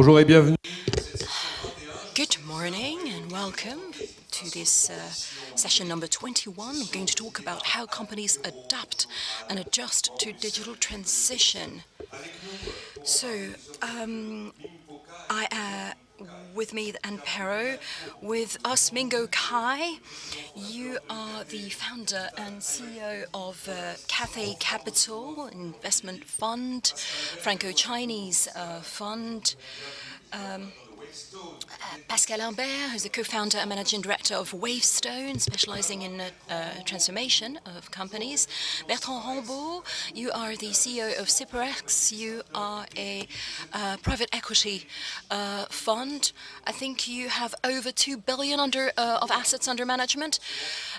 Bonjour et bienvenue. Good morning and welcome to this session number 21. We're going to talk about how companies adapt and adjust to digital transition. So, with me and Pero, with us Mingo Kai. You are the founder and CEO of Cathay Capital Investment Fund, Franco-Chinese fund. Pascal Imbert, who's the co-founder and managing director of Wavestone, specializing in transformation of companies. Bertrand Rambaud, you are the CEO of Ciperex. You are a private equity fund. I think you have over 2 billion of assets under management.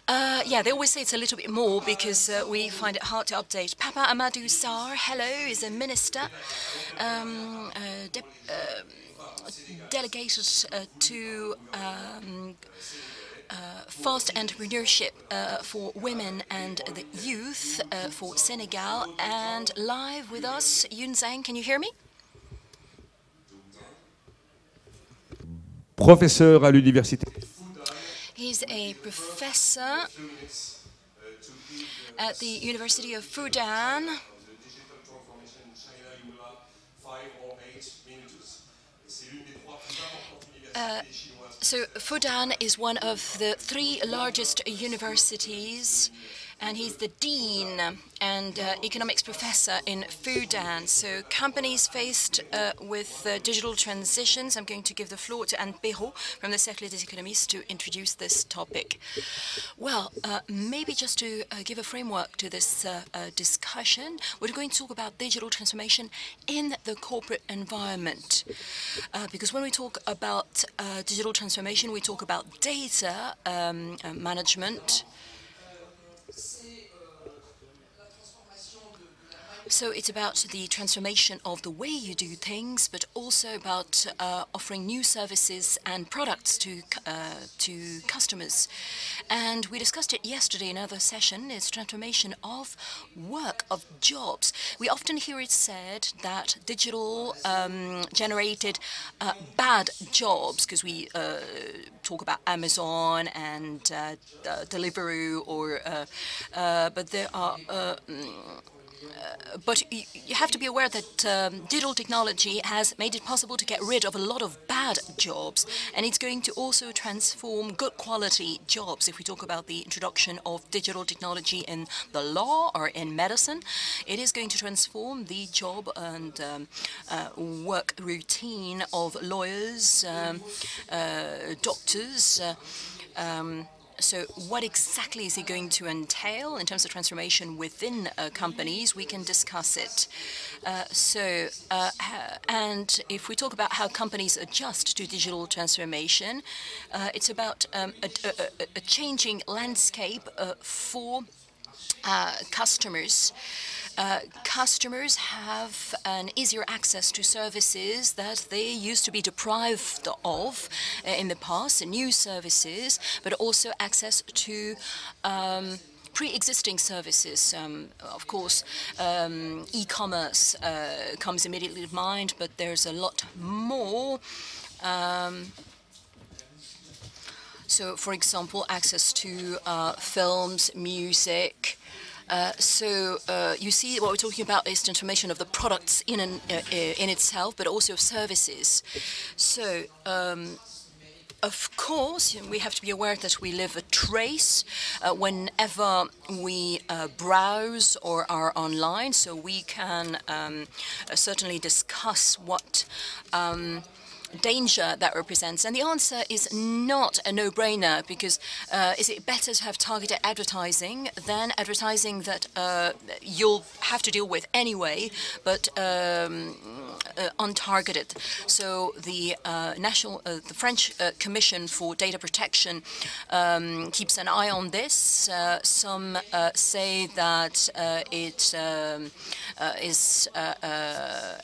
Yeah, they always say it's a little bit more because we find it hard to update. Papa Amadou Sarr, hello, is a minister. Delegated to fast entrepreneurship for women and the youth for Senegal. And live with us, Yun Zhang, can you hear me? Professeur à l'université. He's a professor at the University of Fudan. So Fudan is one of the 3 largest universities, and he's the dean and economics professor in Fudan. So companies faced with digital transitions. I'm going to give the floor to Anne Perrault from the Cercle des Économistes to introduce this topic. Well, maybe just to give a framework to this discussion, we're going to talk about digital transformation in the corporate environment. Because when we talk about digital transformation, we talk about data management. So it's about the transformation of the way you do things, but also about offering new services and products to customers. And we discussed it yesterday in another session. It's transformation of work, of jobs. We often hear it said that digital generated bad jobs, because we talk about Amazon and Deliveroo, but there are. But you have to be aware that digital technology has made it possible to get rid of a lot of bad jobs, and it's going to also transform good quality jobs. If we talk about the introduction of digital technology in the law or in medicine, it is going to transform the job and work routine of lawyers, doctors. So what exactly is it going to entail in terms of transformation within companies? We can discuss it. And if we talk about how companies adjust to digital transformation, it's about a changing landscape for customers. Customers have an easier access to services that they used to be deprived of in the past, new services, but also access to pre-existing services. Of course, e-commerce comes immediately to mind, but there's a lot more. So, for example, access to films, music. You see what we're talking about is transformation of the products in itself, but also of services. So, of course, we have to be aware that we leave a trace whenever we browse or are online, so we can certainly discuss what danger that represents. And the answer is not a no-brainer, because is it better to have targeted advertising than advertising that you'll have to deal with anyway, but untargeted? So the the French Commission for Data Protection keeps an eye on this. Some say that it is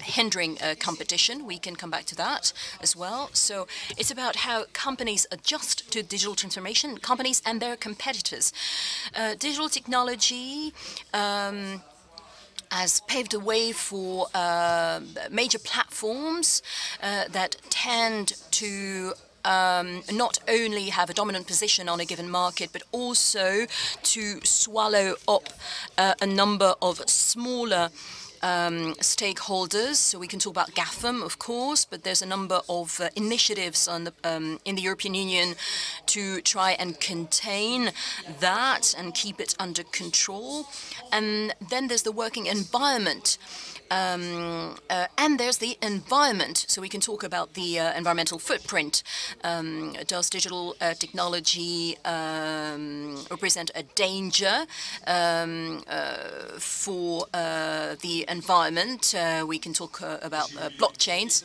hindering competition. We can come back to that as well. So it's about how companies adjust to digital transformation, companies and their competitors. Digital technology has paved the way for major platforms that tend to not only have a dominant position on a given market, but also to swallow up a number of smaller stakeholders. So we can talk about GAFAM, of course, but there's a number of initiatives on the, in the European Union to try and contain that and keep it under control. And then there's the working environment. And there's the environment. So we can talk about the environmental footprint. Does digital technology represent a danger for the environment? We can talk about blockchains.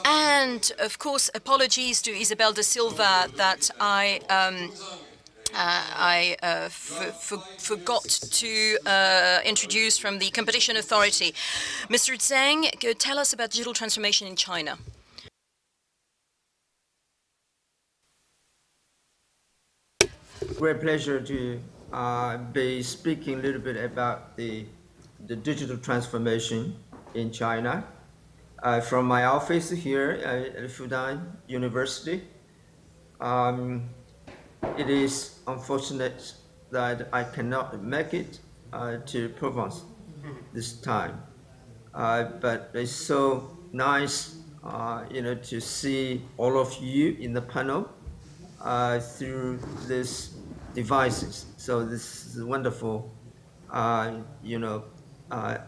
And of course, apologies to Isabel da Silva that I forgot to introduce from the Competition Authority. Mr. Zhang, tell us about digital transformation in China. Great pleasure to be speaking a little bit about the digital transformation in China. From my office here at Fudan University, it is unfortunate that I cannot make it to Provence this time, but it's so nice, to see all of you in the panel through these devices. So this is a wonderful,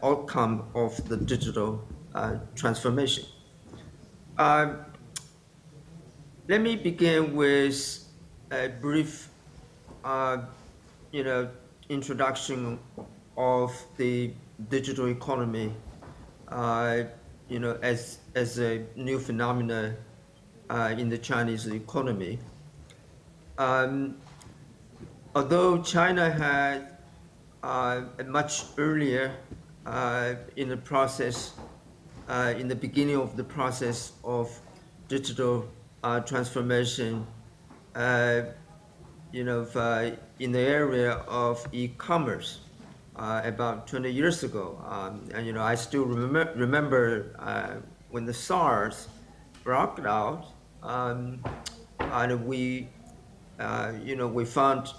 outcome of the digital transformation. Let me begin with a brief, introduction of the digital economy, as a new phenomenon in the Chinese economy. Although China had much earlier in the process, in the beginning of the process of digital transformation, in the area of e-commerce about 20 years ago. And, I still remember when the SARS broke out, and we, we found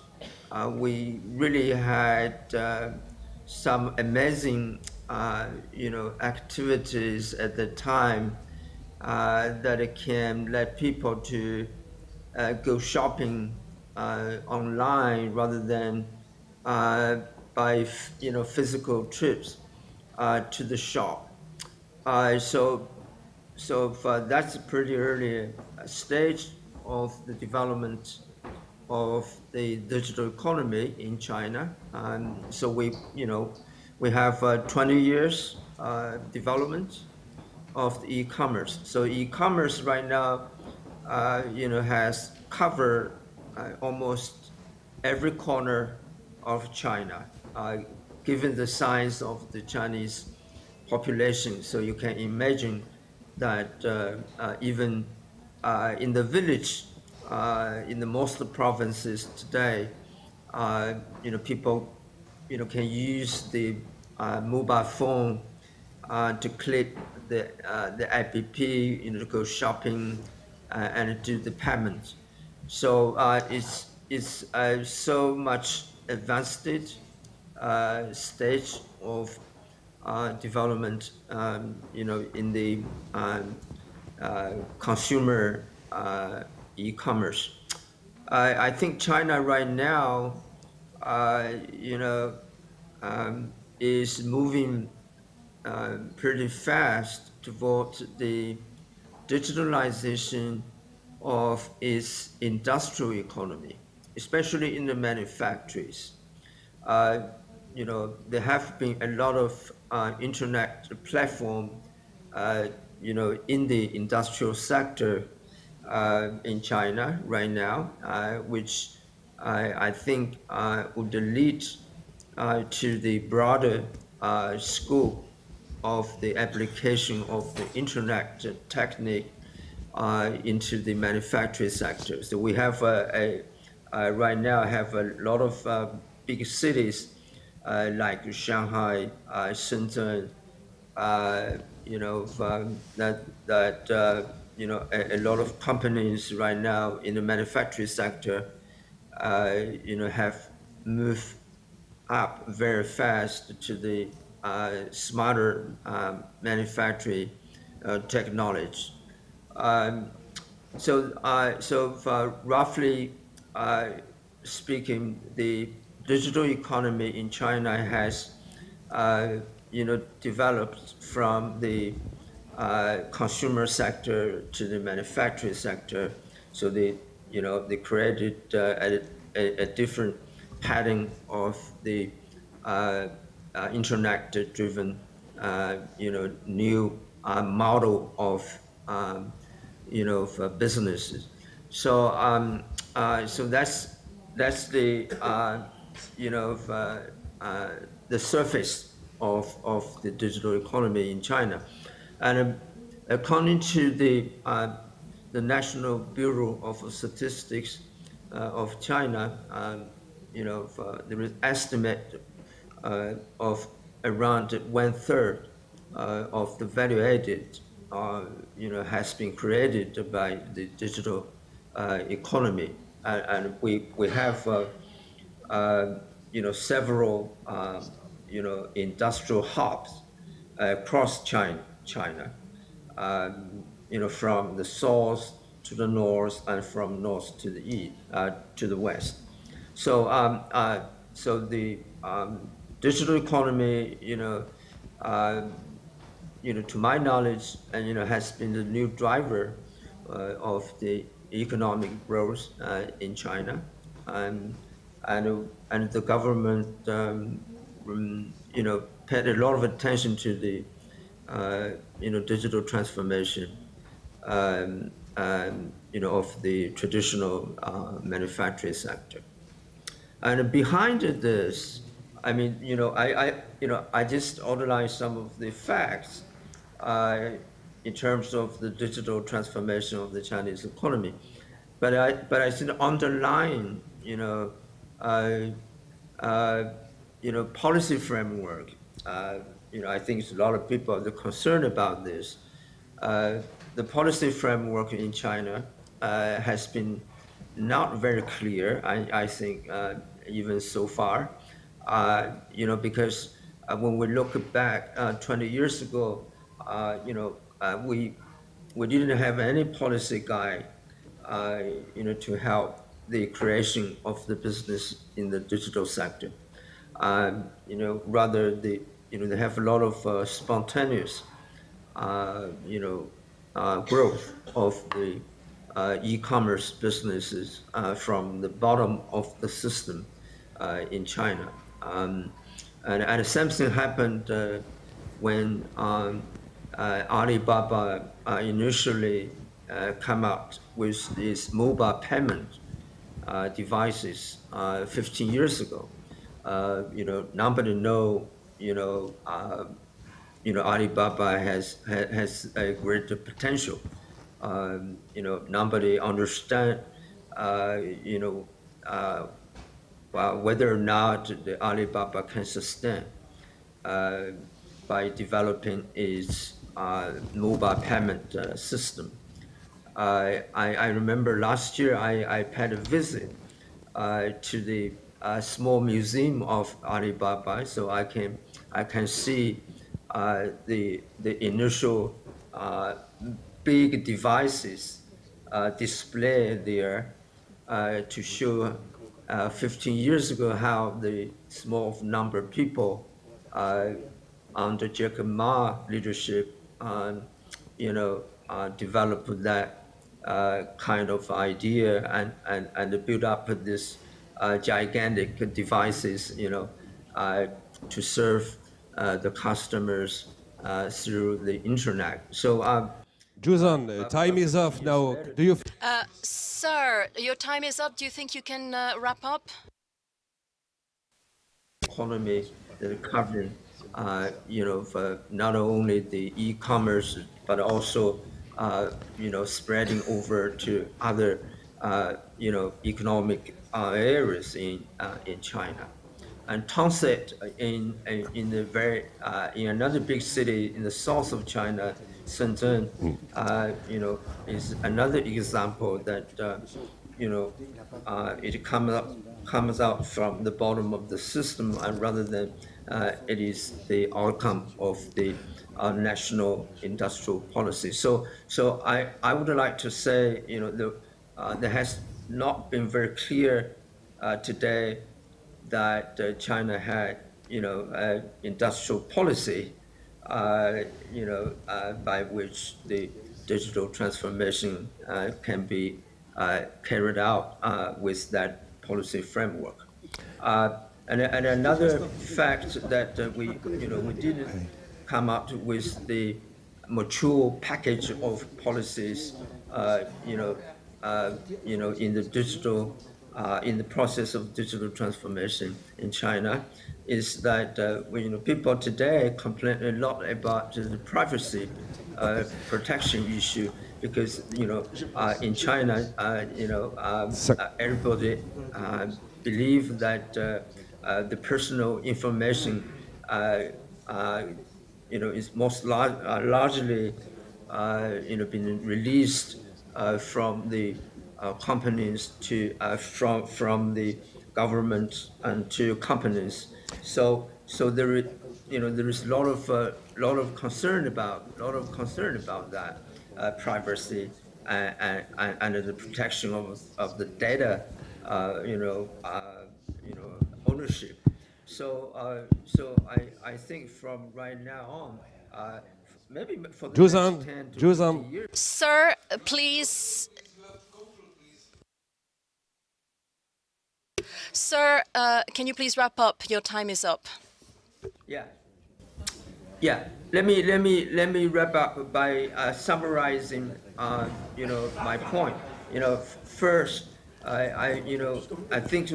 we really had some amazing, activities at the time that it can let people to go shopping online rather than by physical trips to the shop. So that's a pretty early stage of the development of the digital economy in China. So we have 20 years development of the e-commerce. So e-commerce right now, has covered almost every corner of China, given the size of the Chinese population. So you can imagine that even in the village, in the most provinces today, people, can use the mobile phone to click the app, to go shopping and do the payment. So it's so much advanced stage of development, in the consumer e-commerce. I think China right now, is moving pretty fast towards the digitalization of its industrial economy, especially in the manufacturers. There have been a lot of internet platform, in the industrial sector in China right now, which I think would lead to the broader scope of the application of the internet technique into the manufacturing sector. So we have right now have a lot of big cities like Shanghai, Shenzhen, a lot of companies right now in the manufacturing sector, have moved up very fast to the smarter manufacturing technology. Um, roughly speaking, the digital economy in China has, developed from the consumer sector to the manufacturing sector. So they created a different pattern of the uh, internet-driven, new model of for businesses. So that's the surface of the digital economy in China, and according to the National Bureau of Statistics of China, there is estimate of around 1/3 of the value added, has been created by the digital economy, and we have, several, industrial hubs across China, from the south to the north and from north to the east, to the west. So the digital economy, to my knowledge, and has been the new driver of the economic growth in China, and and the government, paid a lot of attention to the digital transformation, of the traditional manufacturing sector. And behind this, I mean, I just outlined some of the facts uh, in terms of the digital transformation of the Chinese economy, but I think underlying, uh, uh, policy framework. I think a lot of people are concerned about this. Uh, the policy framework in China has been not very clear, I think, even so far. Because when we look back 20 years ago, we didn't have any policy guide, to help the creation of the business in the digital sector. Rather they have a lot of spontaneous, growth of the e-commerce businesses from the bottom of the system in China. And the same thing happened when Alibaba initially come out with these mobile payment devices 15 years ago. Nobody know, Alibaba has a greater potential. Nobody understand, uh, you know, uh, whether or not the Alibaba can sustain uh, by developing its mobile payment system. I remember last year I paid a visit to the small museum of Alibaba, so I can see the initial big devices displayed there to show 15 years ago how the small number of people under Jacob Ma leadership, developed that kind of idea, and build up this gigantic devices, to serve the customers through the internet. So, Juzan, but time is 15 off years now. later, Sir, your time is up. Do you think you can wrap up? economy recovering, for not only the e-commerce, but also, spreading over to other, economic areas in China. and Townset in the in another big city in the south of China, Shenzhen, is another example that it comes out from the bottom of the system, and rather than it is the outcome of the national industrial policy. So I would like to say, there has not been very clear today that China had, industrial policy, by which the digital transformation can be carried out with that policy framework. And another fact that we didn't come up with the mature package of policies, in the in the process of digital transformation in China, is that people today complain a lot about the privacy protection issue, because in China everybody believe that the personal information is largely been released from the companies to from the government and to companies. So there is a lot of concern about that privacy and the protection of the data, ownership. So I think from right now on, maybe for the next 10 to 15 years. Sir, please. Sir, can you please wrap up? Your time is up. Yeah. Yeah. Let me wrap up by summarizing my point. First, I think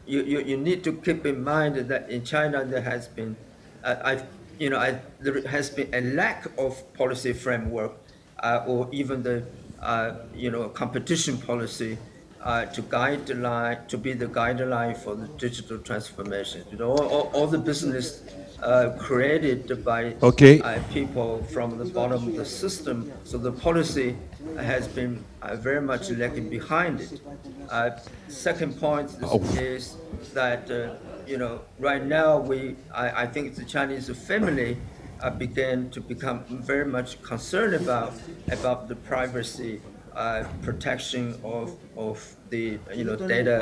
you need to keep in mind that in China there has been there has been a lack of policy framework, or even the competition policy to be the guideline for the digital transformation. All the business created by people from the bottom of the system. So the policy has been very much lagging behind it. Second point is that right now I think the Chinese family began to become very much concerned about the privacy protection of the data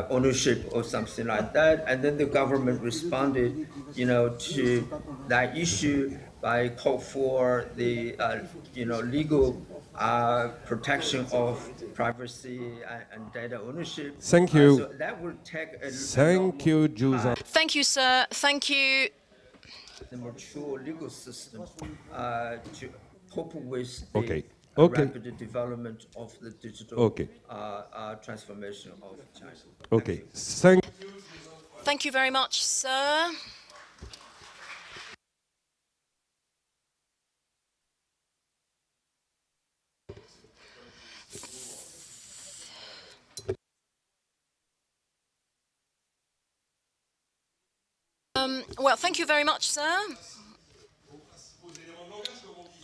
ownership or something like that, and then the government responded to that issue by call for the legal protection of privacy and data ownership. Thank you. So that will take a Thank you, Juzan. Thank you, sir. Thank you. the mature legal system to cope with the Okay. rapid development of the digital transformation of China. Okay. Thank you very much, sir. Well, thank you very much, sir.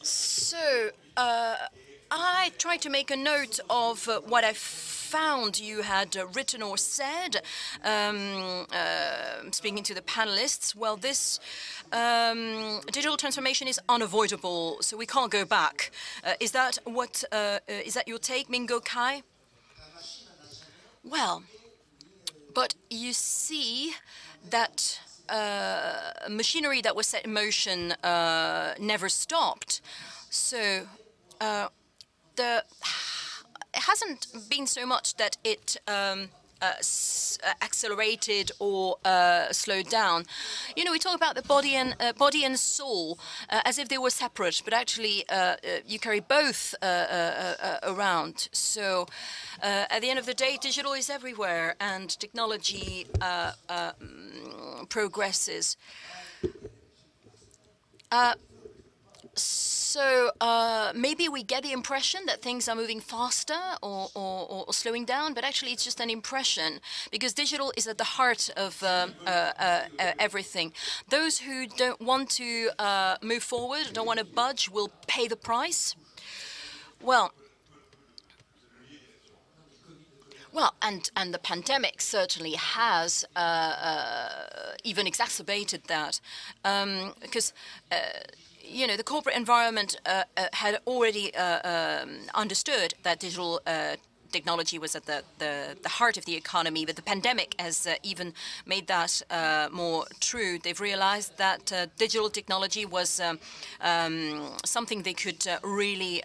So, I tried to make a note of what I found you had written or said, speaking to the panelists. Well, this digital transformation is unavoidable, so we can't go back. Is that your take, Mingo Kai? Well, but you see that machinery that was set in motion never stopped. So it hasn't been so much that it accelerated or slowed down. We talk about the body and soul as if they were separate, but actually you carry both around. So at the end of the day, digital is everywhere, and technology progresses. So maybe we get the impression that things are moving faster or slowing down, but actually it's just an impression, because digital is at the heart of everything. Those who don't want to move forward, don't want to budge, will pay the price. Well, and the pandemic certainly has even exacerbated that, because the corporate environment had already understood that digital technology was at the heart of the economy, but the pandemic has even made that more true. They've realized that digital technology was something they could really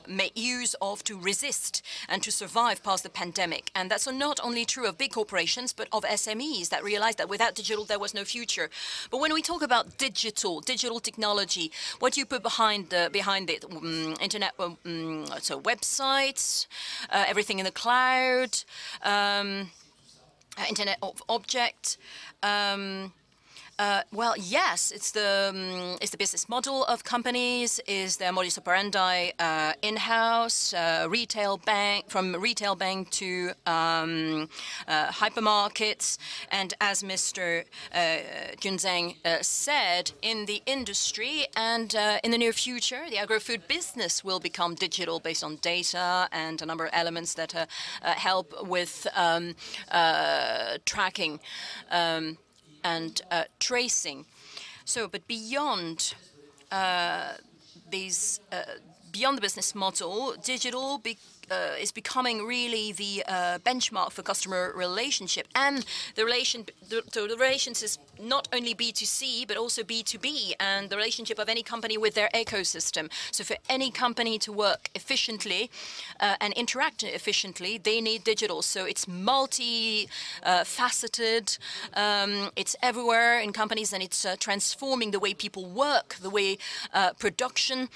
make use of to resist and to survive past the pandemic. And that's not only true of big corporations, but of SMEs that realized that without digital, there was no future. But when we talk about digital technology, what do you put behind it? Internet, so websites, everything in the cloud, Internet of Objects. Well, yes, it's the business model of companies, is their modus operandi in-house, retail bank, from retail bank to hypermarkets. And as Mr. Junzheng said, in the industry and in the near future, the agro-food business will become digital based on data and a number of elements that help with tracking and tracing. So, but beyond beyond the business model, digital is becoming really the benchmark for customer relationship, and the relations is not only B2C but also B2B, and the relationship of any company with their ecosystem. So for any company to work efficiently and interact efficiently, they need digital. So it's multi-faceted, it's everywhere in companies, and it's transforming the way people work, the way production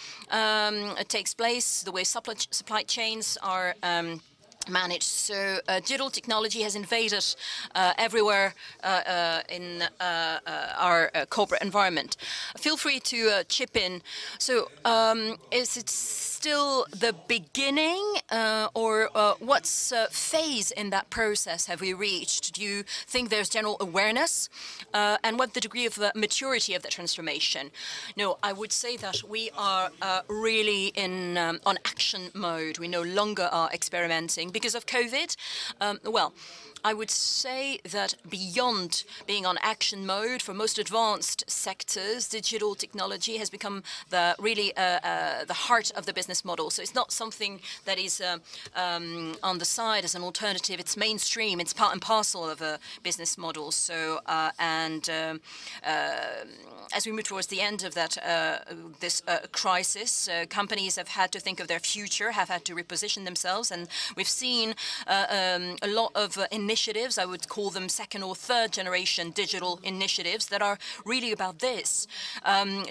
takes place, the way supply chains are managed. So digital technology has invaded everywhere in our corporate environment. Feel free to chip in. So is it still the beginning, or what phase in that process have we reached? Do you think there's general awareness, and what the degree of maturity of the transformation? No, I would say that we are really in on action mode. We no longer are experimenting because of COVID. Well, I would say that beyond being on action mode, for most advanced sectors, digital technology has become really the heart of the business model. So it's not something that is on the side as an alternative. It's mainstream. It's part and parcel of a business model. So as we move towards the end of that this crisis, companies have had to think of their future, have had to reposition themselves, and we've seen a lot of initiatives. I would call them second or third generation digital initiatives that are really about this,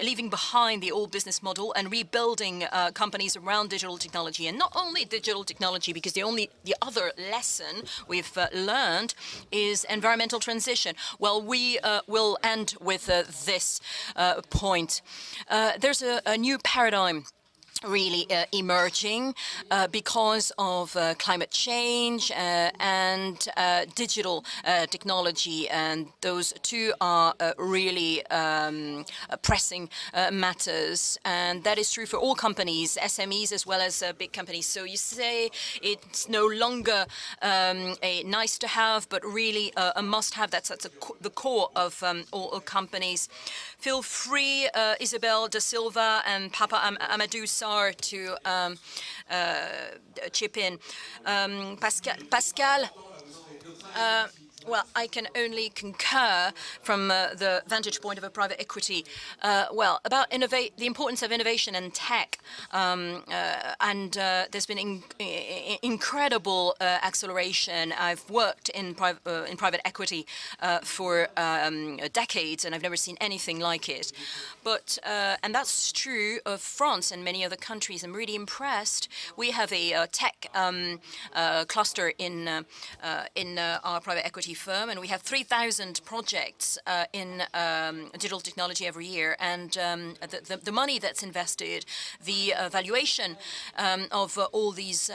leaving behind the old business model and rebuilding companies around digital technology. And not only digital technology, because the other lesson we've learned is environmental transition. Well, we will end with this point. There's a new paradigm really emerging because of climate change and digital technology, and those two are really pressing matters, and that is true for all companies, SMEs as well as big companies. So you say it's no longer a nice to have, but really a must have. That's the core of all companies. Feel free, Isabel da Silva and Papa Amadou Sarr, to chip in. Pascal, well, I can only concur from the vantage point of a private equity. Well, about the importance of innovation and tech, and there's been incredible acceleration. I've worked in private equity for decades, and I've never seen anything like it. But and that's true of France and many other countries. I'm really impressed. We have a tech cluster in our private equity technology firm, and we have 3,000 projects in digital technology every year. And the money that's invested, the valuation of all these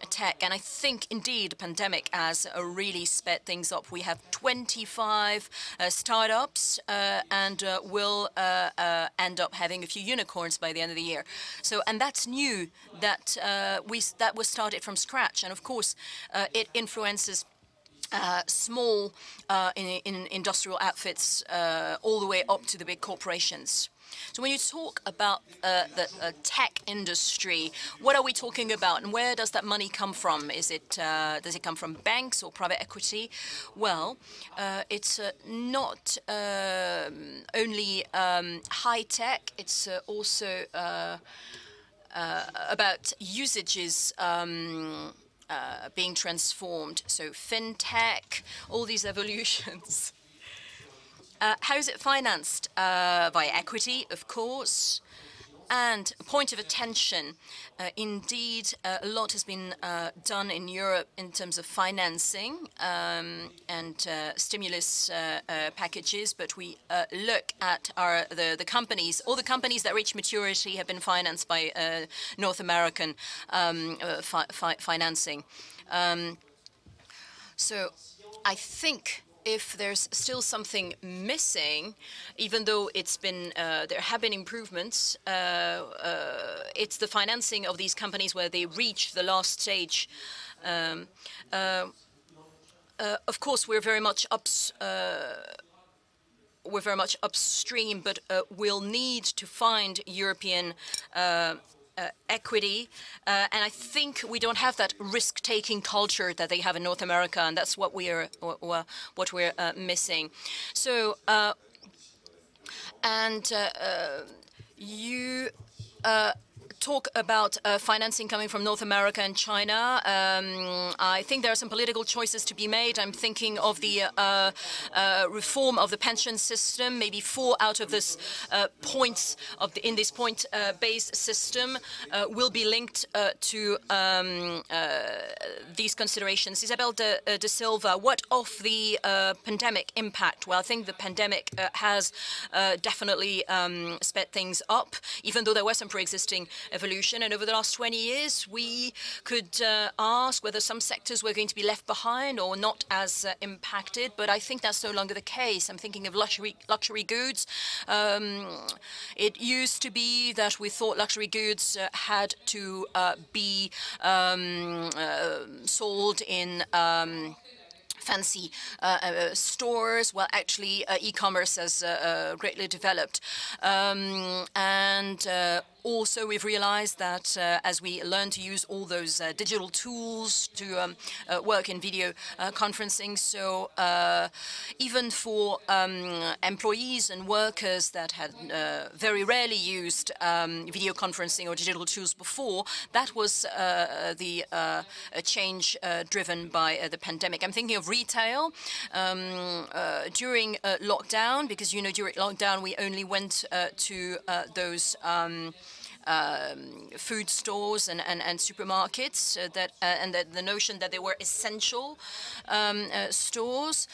tech, and I think indeed the pandemic has really sped things up. We have 25 startups, and we'll end up having a few unicorns by the end of the year. So, and that's new. That was started from scratch, and of course, it influences small in industrial outfits all the way up to the big corporations. So when you talk about the tech industry, what are we talking about, and where does that money come from? Does it come from banks or private equity? Well, it's not only high tech. It's also about usages being transformed. So fintech, all these evolutions. How is it financed? Via equity, of course. And a point of attention, indeed, a lot has been done in Europe in terms of financing and stimulus packages, but we look at the companies. All the companies that reach maturity have been financed by North American financing. So I think if there's still something missing, even though it's been there have been improvements, it's the financing of these companies where they reach the last stage. Of course, we're very much upstream, but we'll need to find European equity, and I think we don't have that risk-taking culture that they have in North America, and that's what we're missing. So, you talk about financing coming from North America and China. I think there are some political choices to be made. I'm thinking of the reform of the pension system. Maybe 4 out of this points in this point-based system will be linked to these considerations. Isabel de Silva, what of the pandemic impact? Well, I think the pandemic has definitely sped things up, even though there were some pre-existing evolution. And over the last 20 years, we could ask whether some sectors were going to be left behind or not as impacted. But I think that's no longer the case. I'm thinking of luxury goods. It used to be that we thought luxury goods had to be sold in fancy stores. Well, actually, e-commerce has greatly developed. Also, we've realized that as we learn to use all those digital tools to work in video conferencing, so even for employees and workers that had very rarely used video conferencing or digital tools before, that was the change driven by the pandemic. I'm thinking of retail during lockdown, because, you know, during lockdown we only went to those food stores and supermarkets, and the notion that they were essential stores.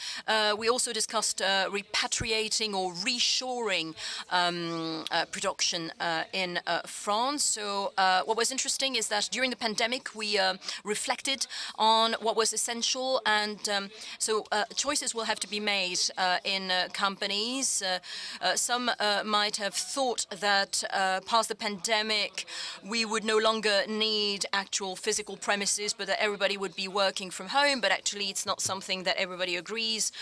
We also discussed repatriating or reshoring production in France. So what was interesting is that during the pandemic we reflected on what was essential, and so choices will have to be made in companies. Some might have thought that past the pandemic we would no longer need actual physical premises, but that everybody would be working from home. But actually, it's not something that everybody agrees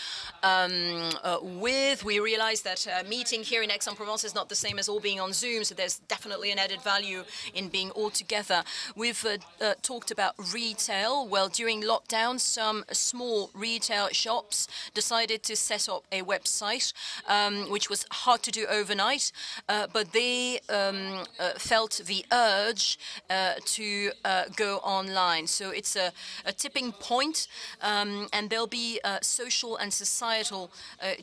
with. We realize that meeting here in Aix-en-Provence is not the same as all being on Zoom, so there's definitely an added value in being all together. We've talked about retail. Well, during lockdown, some small retail shops decided to set up a website, which was hard to do overnight, but they felt the urge to go online. So it's a tipping point, and there'll be social and societal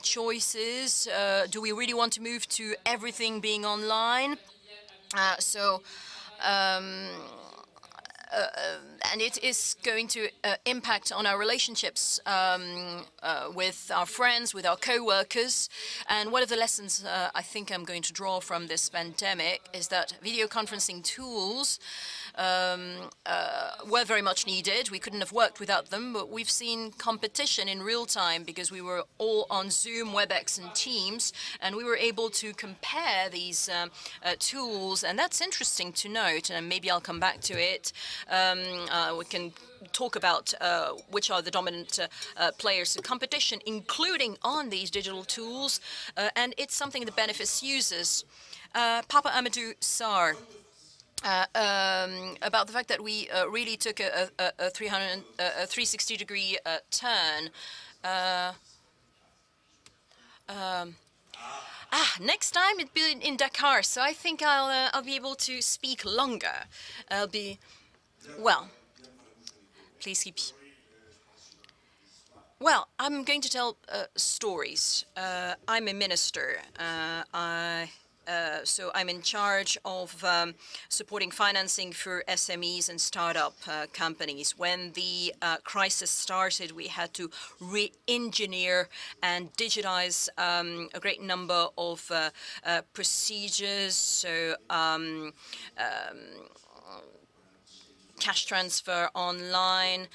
choices. Do we really want to move to everything being online? and it is going to impact on our relationships with our friends, with our co-workers. And one of the lessons I think I'm going to draw from this pandemic is that video conferencing tools were very much needed. We couldn't have worked without them, but we've seen competition in real time because we were all on Zoom, WebEx, and Teams, and we were able to compare these tools, and that's interesting to note, and maybe I'll come back to it. We can talk about which are the dominant players in competition, including on these digital tools, and it's something that benefits users. Papa Amadou Sarr, about the fact that we really took a 360-degree turn. Next time it'll be in Dakar, so I think I'll be able to speak longer. Well, please keep. Well, I'm going to tell stories. I'm a minister. So I'm in charge of supporting financing for SMEs and startup companies. When the crisis started, we had to re-engineer and digitize a great number of procedures. So cash transfer online.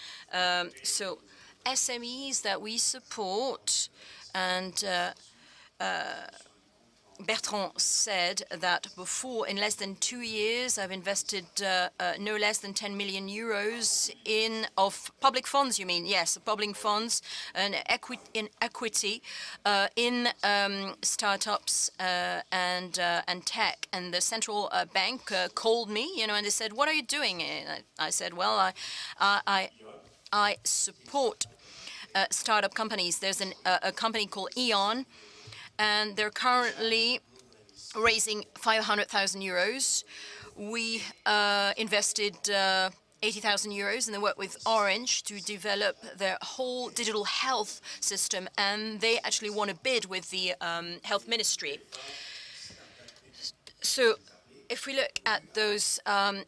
So SMEs that we support, and Bertrand said that before, in less than 2 years, I've invested no less than 10 million euros of public funds. You mean? Yes, public funds and in equity in startups and tech. And the central bank called me, and they said, "What are you doing?" And I said, "Well, I support startup companies. There's a company called Eon, and they're currently raising 500,000 euros. We invested 80,000 euros, and they work with Orange to develop their whole digital health system, and they actually want to bid with the health ministry. So if we look at those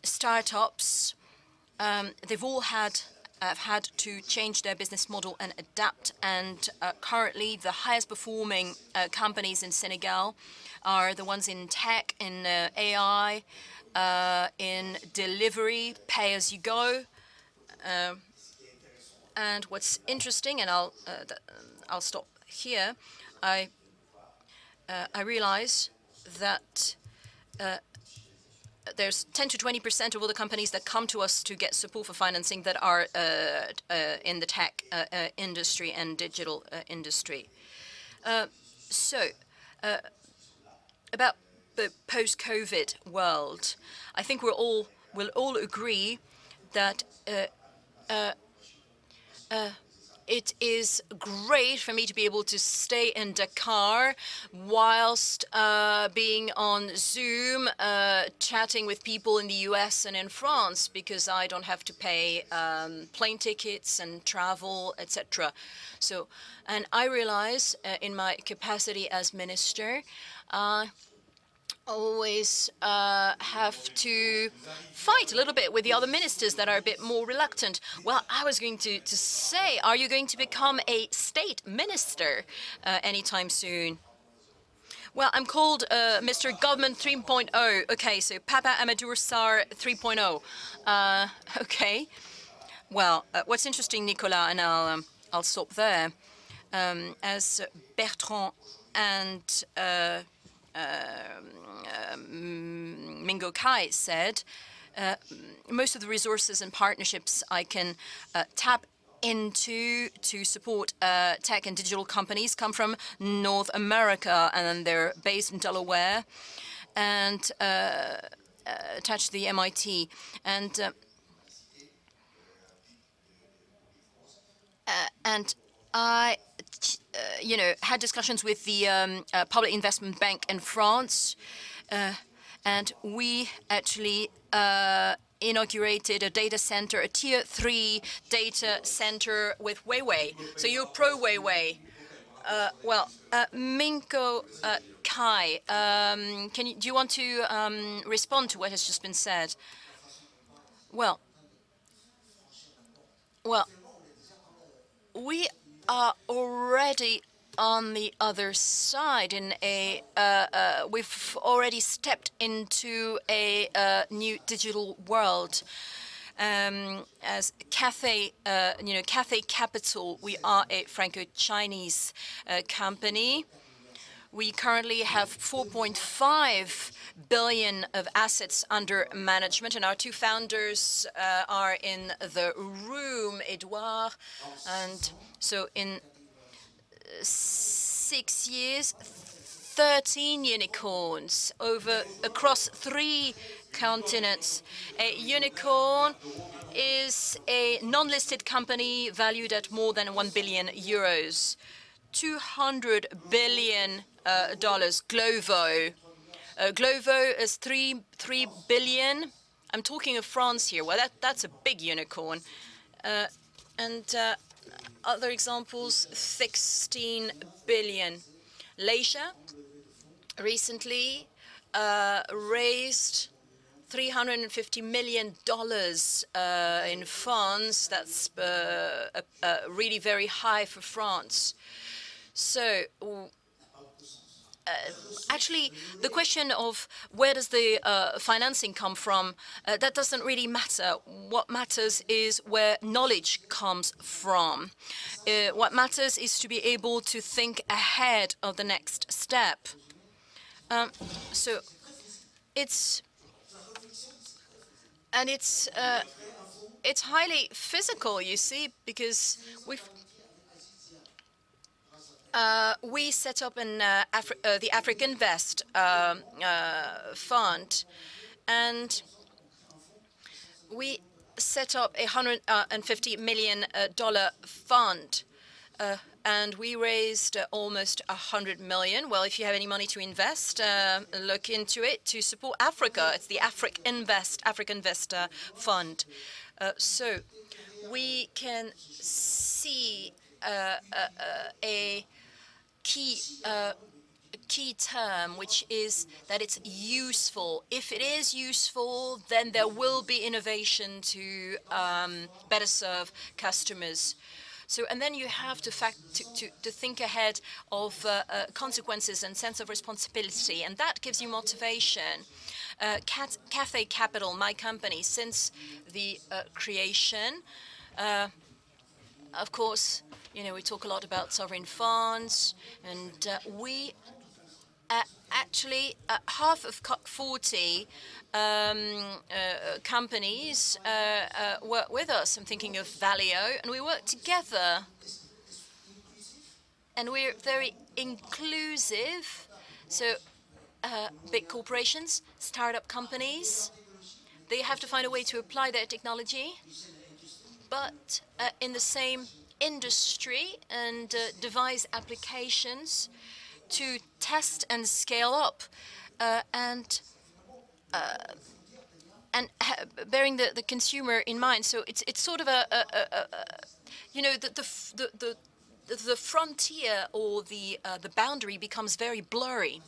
startups, they've all have had to change their business model and adapt. And currently, the highest performing companies in Senegal are the ones in tech, in AI, in delivery, pay as you go. And what's interesting, and I'll stop here. I realize that there's 10 to 20% of all the companies that come to us to get support for financing that are in the tech industry and digital industry. About the post-COVID world, I think we'll all agree that it is great for me to be able to stay in Dakar whilst being on Zoom, chatting with people in the US and in France, because I don't have to pay plane tickets and travel, etc. So, and I realize in my capacity as minister, always have to fight a little bit with the other ministers that are a bit more reluctant. Well, I was going to say, are you going to become a state minister anytime soon? Well, I'm called Mr. Government 3.0. Okay, so Papa Amadou Sarr 3.0. Okay. Well, what's interesting, Nicolas, and I'll stop there, as Bertrand and Mingo Kai said, most of the resources and partnerships I can tap into to support tech and digital companies come from North America, and they're based in Delaware and attached to the MIT. And I had discussions with the Public Investment Bank in France, and we actually inaugurated a data center, a tier 3 data center with Huawei. So you're pro Huawei. Minko Kai, do you want to respond to what has just been said? Well, Well, we are already on the other side in a we've already stepped into a new digital world. As Cathay, Cathay Capital, we are a Franco-Chinese company. We currently have 4.5 billion of assets under management, and our two founders are in the room, Edouard. And so in 6 years, 13 unicorns across 3 continents. A unicorn is a non-listed company valued at more than 1 billion euros. $200 billion Glovo. Glovo is 3 billion. I'm talking of France here. Well, that's a big unicorn. And other examples, 16 billion. Leisure recently raised $350 million in funds. That's really very high for France. So actually, the question of where does the financing come from, that doesn't really matter. What matters is where knowledge comes from. What matters is to be able to think ahead of the next step. So it's highly physical, you see, because we set up the African Vest fund, and we set up a $150 million fund, and we raised almost 100 million. Well, if you have any money to invest, look into it to support Africa. It's the African Vest fund. So we can see a key term, which is that it's useful. If it is useful, then there will be innovation to better serve customers. So, and then you have to think ahead of consequences and sense of responsibility, and that gives you motivation. Cathay Capital, my company, since the creation, of course, you know, we talk a lot about sovereign funds, and we actually half of 40 companies work with us. I'm thinking of Valeo, and we work together, and we're very inclusive. So big corporations, startup companies, they have to find a way to apply their technology, but in the same industry, and devise applications to test and scale up, and bearing the consumer in mind. So it's sort of you know, the frontier or the boundary becomes very blurry.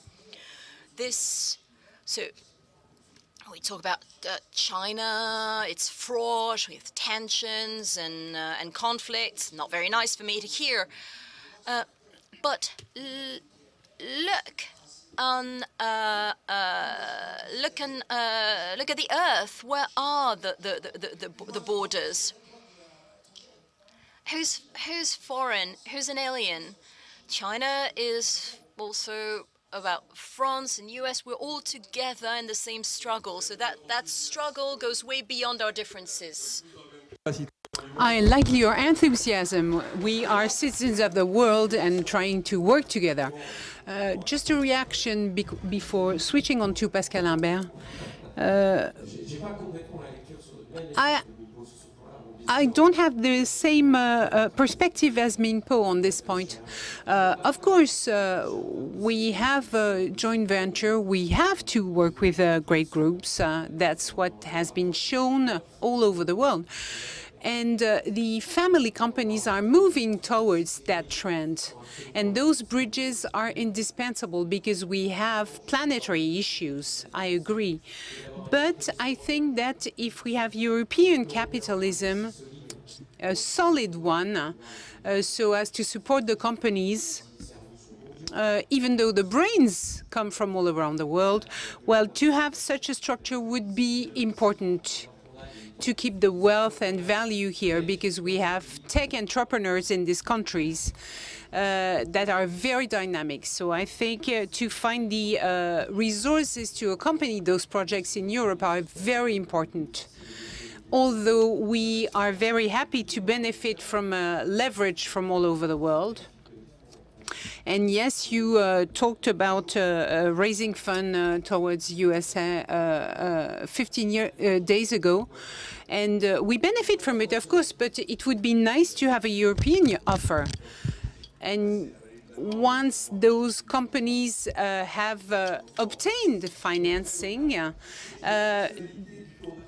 So we talk about China, it's fraught with tensions and conflicts. Not very nice for me to hear. But look at the Earth. Where are the borders? Who's foreign? Who's an alien? China is also about France and US. We're all together in the same struggle. So that struggle goes way beyond our differences. I like your enthusiasm. We are citizens of the world and trying to work together. Just a reaction before switching on to Pascal Imbert. I don't have the same perspective as Minpo on this point. Of course, we have a joint venture. We have to work with great groups. That's what has been shown all over the world. And the family companies are moving towards that trend. And those bridges are indispensable because we have planetary issues. I agree. But I think that if we have European capitalism, a solid one, so as to support the companies, even though the brains come from all around the world. Well, to have such a structure would be important to keep the wealth and value here, because we have tech entrepreneurs in these countries that are very dynamic. So I think to find the resources to accompany those projects in Europe are very important. Although we are very happy to benefit from leverage from all over the world. And yes, you talked about raising fund towards USA 15 days ago. And we benefit from it, of course, but it would be nice to have a European offer. And once those companies have obtained financing,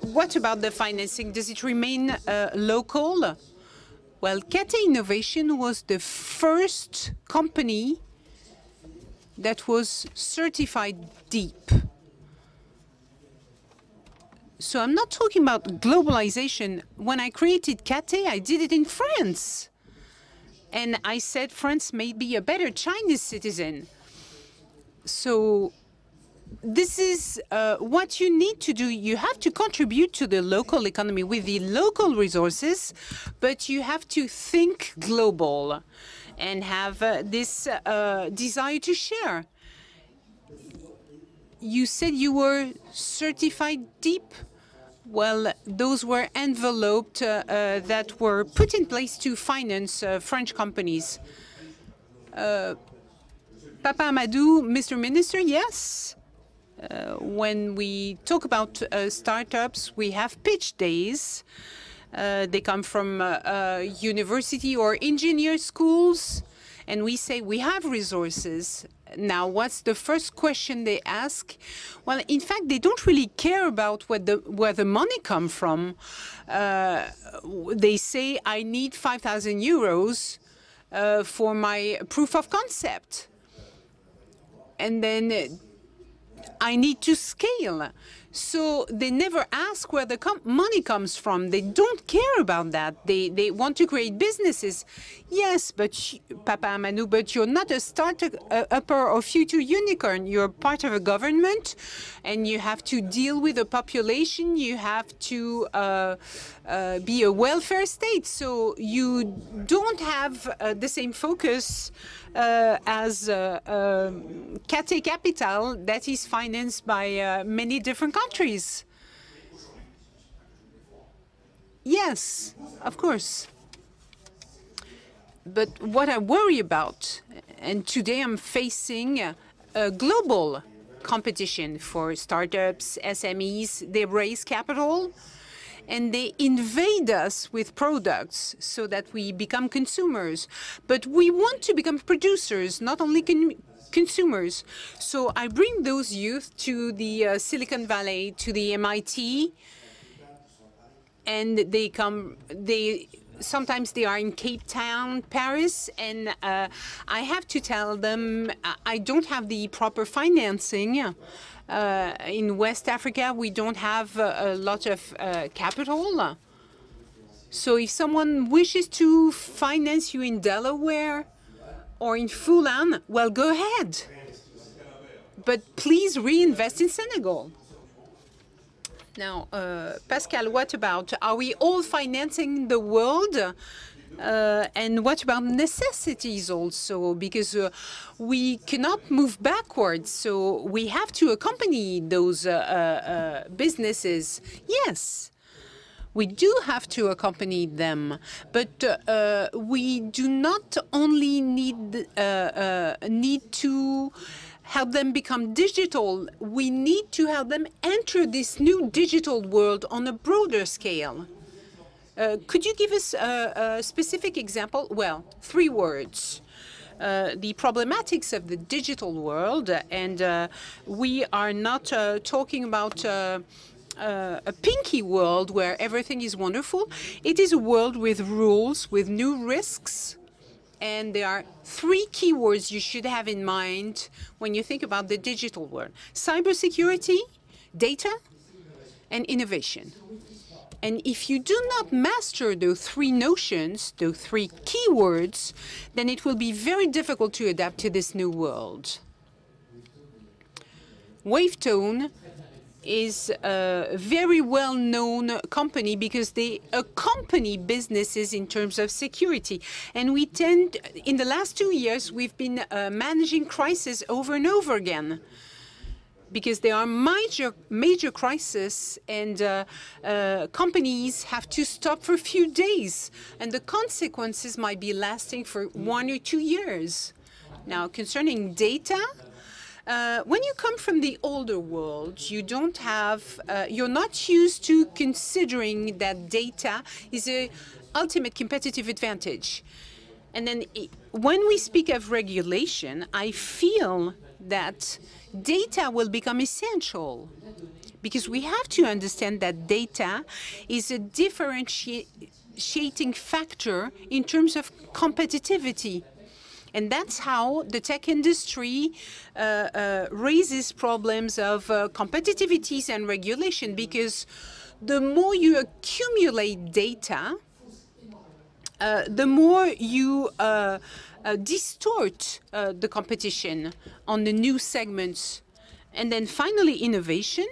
what about the financing? Does it remain local? Well, Cathay Innovation was the first company that was certified deep. So I'm not talking about globalization. When I created Cathay, I did it in France. And I said France may be a better Chinese citizen. So this is what you need to do. You have to contribute to the local economy with the local resources, but you have to think global and have this desire to share. You said you were certified deep. Well, those were enveloped that were put in place to finance French companies. Papa Amadou, Mr. Minister, yes. When we talk about startups, we have pitch days. They come from university or engineer schools, and we say we have resources. Now, what's the first question they ask? Well, in fact, they don't really care about where the money comes from. They say, I need 5,000 euros for my proof of concept. And then I need to scale. So they never ask where the money comes from. They don't care about that. They want to create businesses. Yes, but Papa Amadou, but you're not a startup-upper or future unicorn. You're part of a government, and you have to deal with a population. You have to be a welfare state. So you don't have the same focus as Cathay Capital that is financed by many different countries. Yes, of course. But what I worry about, and today I'm facing a global competition for startups, SMEs. They raise capital and they invade us with products so that we become consumers. But we want to become producers, not only consumers. So I bring those youth to the Silicon Valley, to the MIT, and sometimes they are in Cape Town, Paris, and I have to tell them I don't have the proper financing. In West Africa, we don't have a lot of capital. So if someone wishes to finance you in Delaware or in Fulan, well, go ahead. But please reinvest in Senegal. Now, Pascal, what about, are we all financing the world? And what about necessities also? Because we cannot move backwards, so we have to accompany those businesses. Yes, we do have to accompany them, but we do not only need to help them become digital. We need to help them enter this new digital world on a broader scale. Could you give us a specific example? Well, 3 words. The problematics of the digital world, and we are not talking about a pinky world where everything is wonderful. It is a world with rules, with new risks. And there are 3 keywords you should have in mind when you think about the digital world: cybersecurity, data, and innovation. And if you do not master those three notions, those three keywords, then it will be very difficult to adapt to this new world. Wavetone is a very well-known company because they accompany businesses in terms of security. And we tend, in the last 2 years, we've been managing crises over and over again, because there are major crises, and companies have to stop for a few days, and the consequences might be lasting for 1 or 2 years. Now, concerning data, when you come from the older world, you don't have, you're not used to considering that data is an ultimate competitive advantage. And then when we speak of regulation, I feel that data will become essential, because we have to understand that data is a differentiating factor in terms of competitivity. And that's how the tech industry raises problems of competitivities and regulation, because the more you accumulate data, the more you distort the competition on the new segments. And then finally, innovation.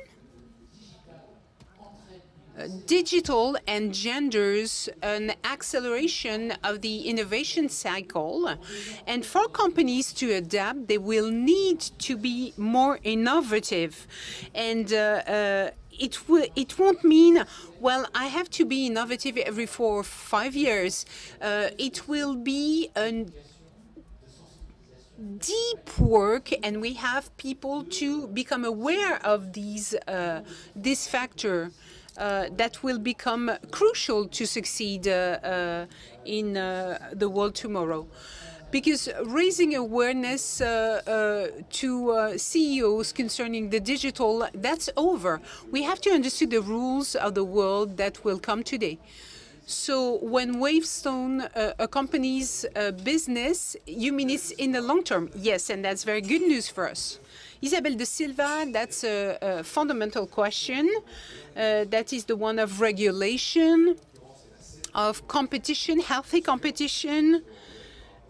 Digital engenders an acceleration of the innovation cycle. And for companies to adapt, they will need to be more innovative. And it won't mean, well, I have to be innovative every 4 or 5 years. It will be a deep work, and we have people to become aware of this factor that will become crucial to succeed in the world tomorrow. Because raising awareness to CEOs concerning the digital, that's over. We have to understand the rules of the world that will come today. So when Wavestone accompanies business, you mean it's in the long term? Yes, and that's very good news for us. Isabel de Silva, that's a fundamental question. That is the one of regulation, of competition, healthy competition,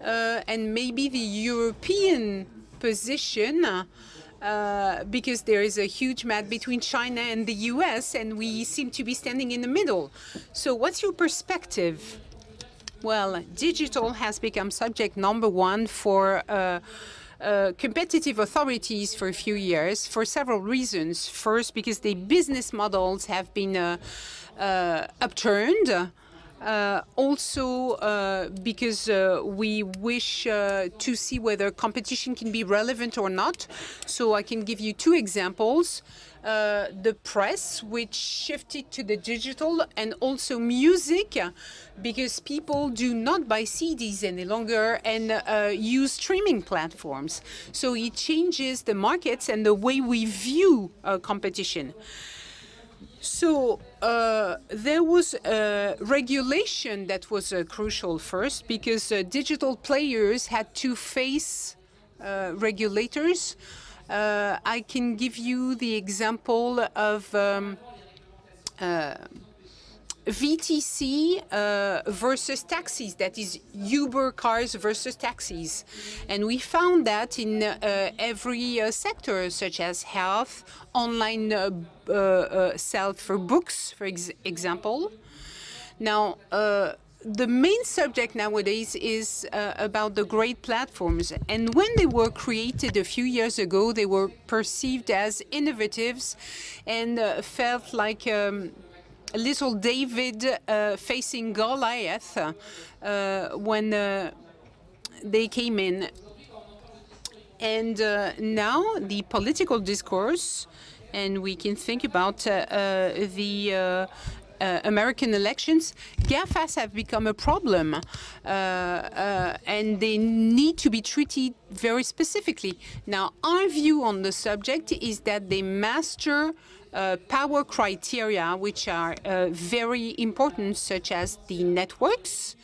and maybe the European position, because there is a huge match between China and the US, and we seem to be standing in the middle. So what's your perspective? Well, digital has become subject number one for competitive authorities for a few years for several reasons. First, because the business models have been upturned. Also, because we wish to see whether competition can be relevant or not. So I can give you 2 examples. The press, which shifted to the digital, and also music, because people do not buy CDs any longer and use streaming platforms. So it changes the markets and the way we view competition. So there was regulation that was crucial first, because digital players had to face regulators. I can give you the example of VTC versus taxis, that is Uber cars versus taxis. And we found that in every sector, such as health, online sell for books, for example. Now, the main subject nowadays is about the great platforms. And when they were created a few years ago, they were perceived as innovatives and felt like little David facing Goliath when they came in. And now the political discourse, and we can think about the American elections, GAFAs have become a problem, and they need to be treated very specifically. Now, our view on the subject is that they master power criteria, which are very important, such as the networks,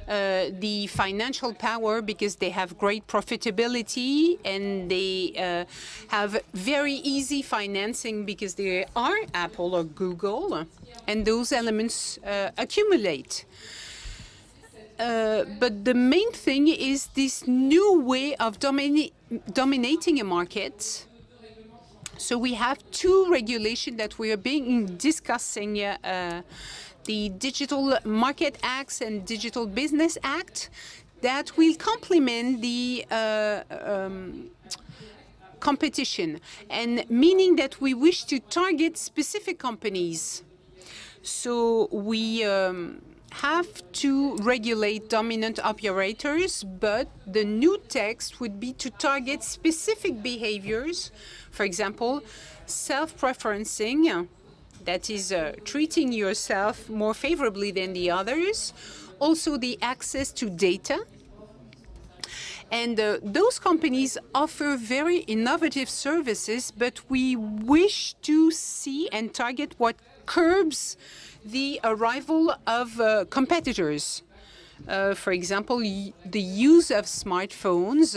the financial power because they have great profitability and they have very easy financing because they are Apple or Google, and those elements accumulate. But the main thing is this new way of dominating a market. So we have two regulations that we are discussing, the Digital Market Act and Digital Business Act, that will complement the competition, and meaning that we wish to target specific companies. So we have to regulate dominant operators, but the new text would be to target specific behaviors. For example, self-preferencing, that is treating yourself more favorably than the others. Also the access to data. And those companies offer very innovative services, but we wish to see and target what curbs the arrival of competitors. For example, the use of smartphones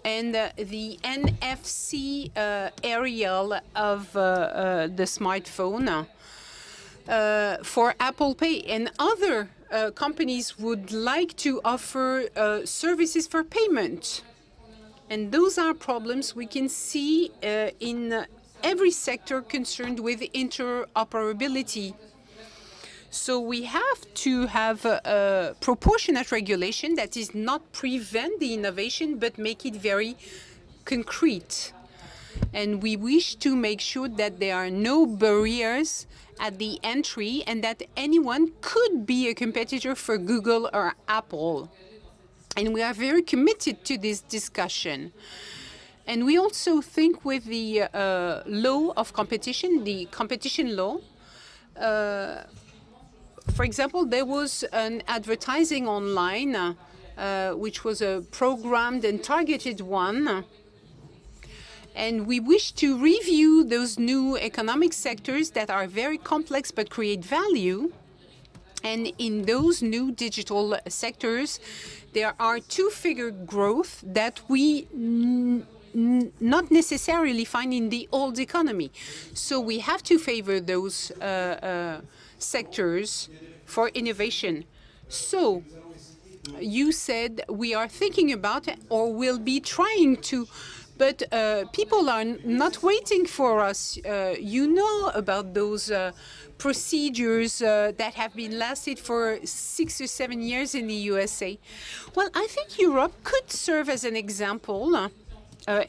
and the NFC aerial of the smartphone for Apple Pay. And other companies would like to offer services for payment. And those are problems we can see in every sector concerned with interoperability. So we have to have a proportionate regulation that is not prevent the innovation, but make it very concrete. And we wish to make sure that there are no barriers at the entry and that anyone could be a competitor for Google or Apple. And we are very committed to this discussion. And we also think with the law of competition, the competition law, for example, there was an advertising online, which was a programmed and targeted one. And we wish to review those new economic sectors that are very complex but create value. And in those new digital sectors, there are two-figure growth that we not necessarily find in the old economy. So we have to favor those sectors for innovation. So you said we are thinking about it or will be trying to, but people are not waiting for us. You know about those procedures that have been lasted for 6 or 7 years in the USA. Well, I think Europe could serve as an example.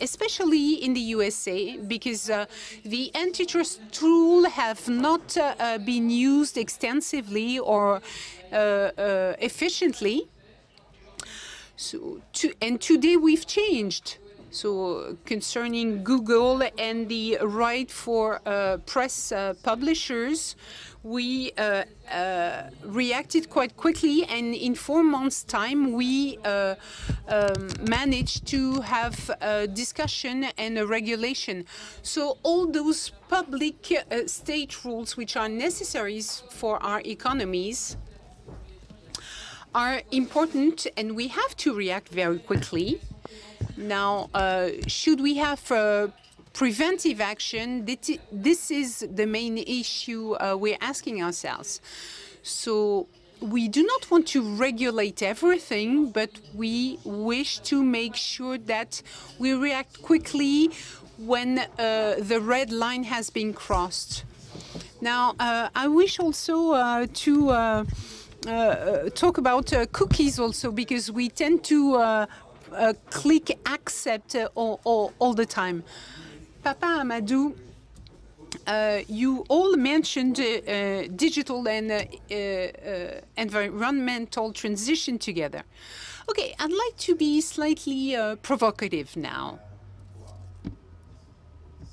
Especially in the USA, because the antitrust tool have not been used extensively or efficiently. So, and today we've changed. So concerning Google and the right for press publishers, we reacted quite quickly, and in 4 months' time, we managed to have a discussion and a regulation. So all those public state rules which are necessary for our economies are important, and we have to react very quickly. Now, should we have preventive action? This is the main issue we're asking ourselves. So we do not want to regulate everything, but we wish to make sure that we react quickly when the red line has been crossed. Now, I wish also to talk about cookies also, because we tend to click accept all the time. Papa Amadou, you all mentioned digital and environmental transition together. Okay, I'd like to be slightly provocative now.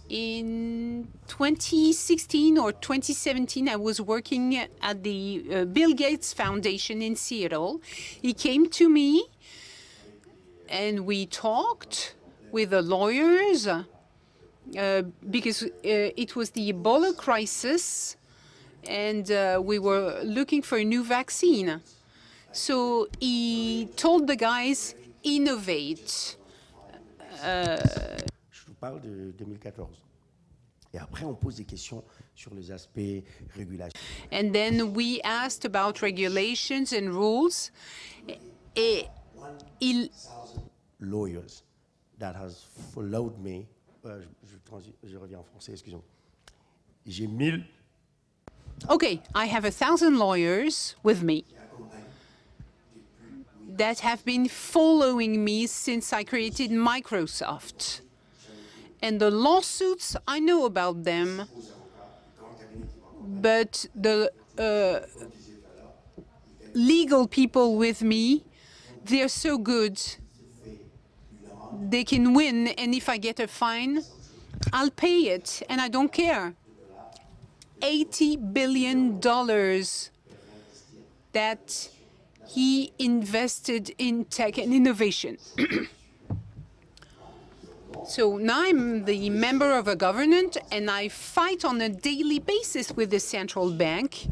In 2016 or 2017, I was working at the Bill Gates Foundation in Seattle. He came to me and we talked with the lawyers because it was the Ebola crisis and we were looking for a new vaccine. So he told the guys, innovate. Je vous parle de 2014. Et après, on pose des questions sur les aspects régulation. And then we asked about regulations and rules. Et Lawyers that has followed me. Je reviens en français, excusez-moi. J'ai 1000. Okay, I have 1,000 lawyers with me that have been following me since I created Microsoft. And the lawsuits, I know about them, but the legal people with me, they're so good. They can win, and if I get a fine, I'll pay it, and I don't care. $80 billion that he invested in tech and innovation. So now I'm the member of a government, and I fight on a daily basis with the central bank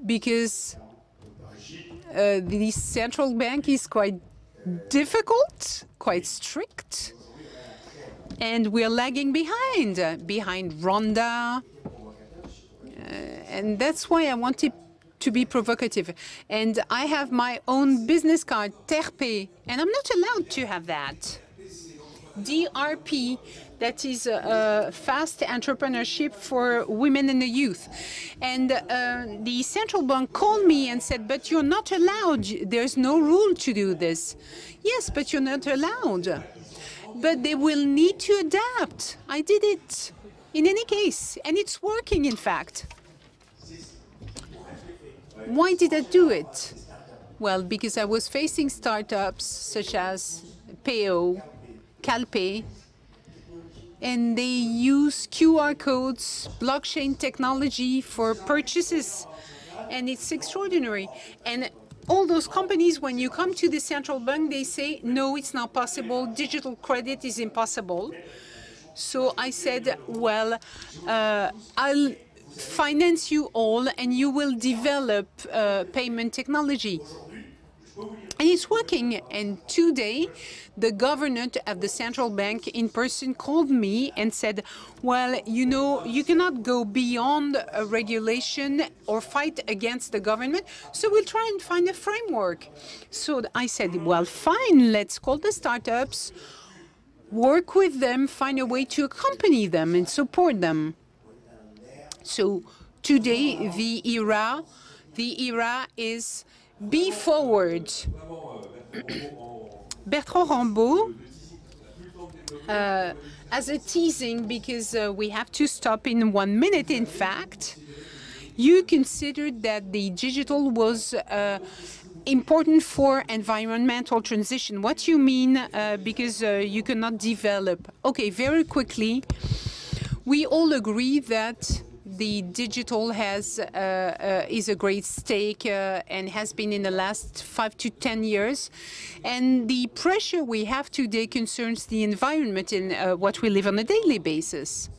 because the central bank is quite difficult, quite strict, and we're lagging behind Rwanda, and that's why I wanted to be provocative. And I have my own business card, TRP, and I'm not allowed to have that. DRP, that is fast entrepreneurship for women and the youth. And the central bank called me and said, but you're not allowed. There's no rule to do this. Yes, but you're not allowed. But they will need to adapt. I did it in any case, and it's working, in fact. Why did I do it? Well, because I was facing startups such as PO, Calpe, and they use QR codes, blockchain technology for purchases, and it's extraordinary. And all those companies, when you come to the central bank, they say, no, it's not possible, digital credit is impossible. So I said, well, I'll finance you all, and you will develop payment technology. And it's working. And today, the governor of the central bank in person called me and said, well, you know, you cannot go beyond a regulation or fight against the government, so we'll try and find a framework. So I said, well, fine, let's call the startups, work with them, find a way to accompany them and support them. So today, the era is be forward. Bertrand Rambaud, as a teasing, because we have to stop in 1 minute, in fact, you considered that the digital was important for environmental transition. What do you mean? Because you cannot develop. Okay, very quickly, we all agree that the digital is a great stake and has been in the last 5 to 10 years. And the pressure we have today concerns the environment and what we live on a daily basis.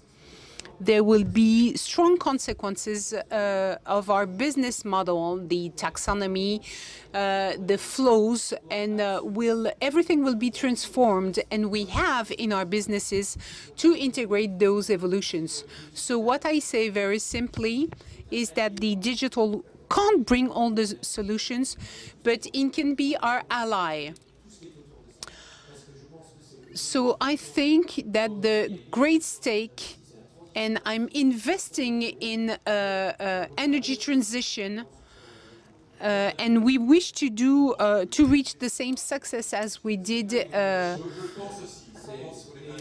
There will be strong consequences of our business model, the taxonomy, the flows, and everything will be transformed, and we have in our businesses to integrate those evolutions. So what I say very simply is that the digital can't bring all the solutions, but it can be our ally. So I think that the great stake, and I'm investing in energy transition, and we wish to do to reach the same success as we did.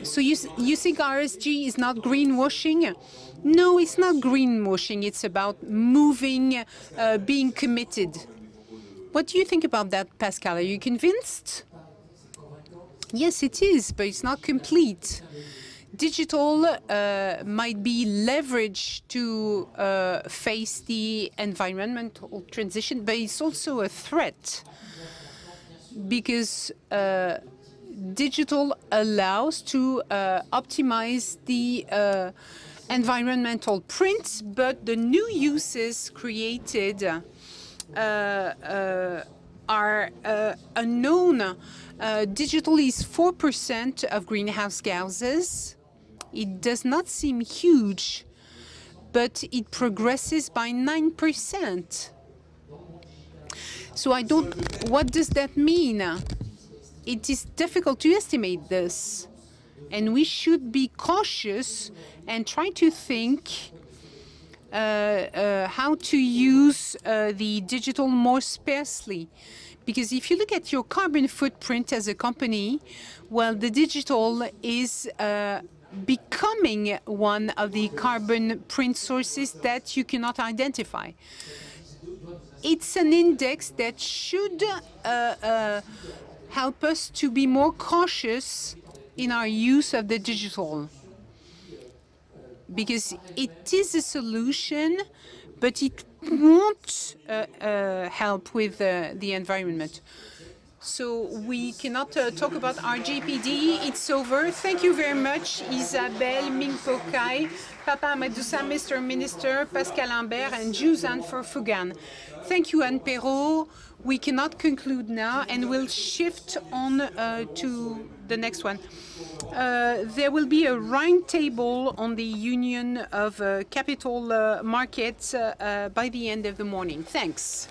So you think RSG is not greenwashing? No, it's not greenwashing. It's about moving, being committed. What do you think about that, Pascal? Are you convinced? Yes, it is, but it's not complete. Digital might be leveraged to face the environmental transition, but it's also a threat because digital allows to optimize the environmental print, but the new uses created are unknown. Digital is 4% of greenhouse gases. It does not seem huge, but it progresses by 9%. So what does that mean? It is difficult to estimate this. And we should be cautious and try to think how to use the digital more sparsely. Because if you look at your carbon footprint as a company, well, the digital is becoming one of the carbon print sources that you cannot identify. It's an index that should help us to be more cautious in our use of the digital. Because it is a solution, but it won't help with the environment. So we cannot talk about RGPD. It's over. Thank you very much, Isabelle Mingpokai, Papa Amadoussa, Mr. Minister, Pascal Lambert, and Juzan for Fugan. Thank you, Anne Perrault. We cannot conclude now, and we'll shift on to the next one. There will be a round table on the Union of Capital Markets by the end of the morning. Thanks.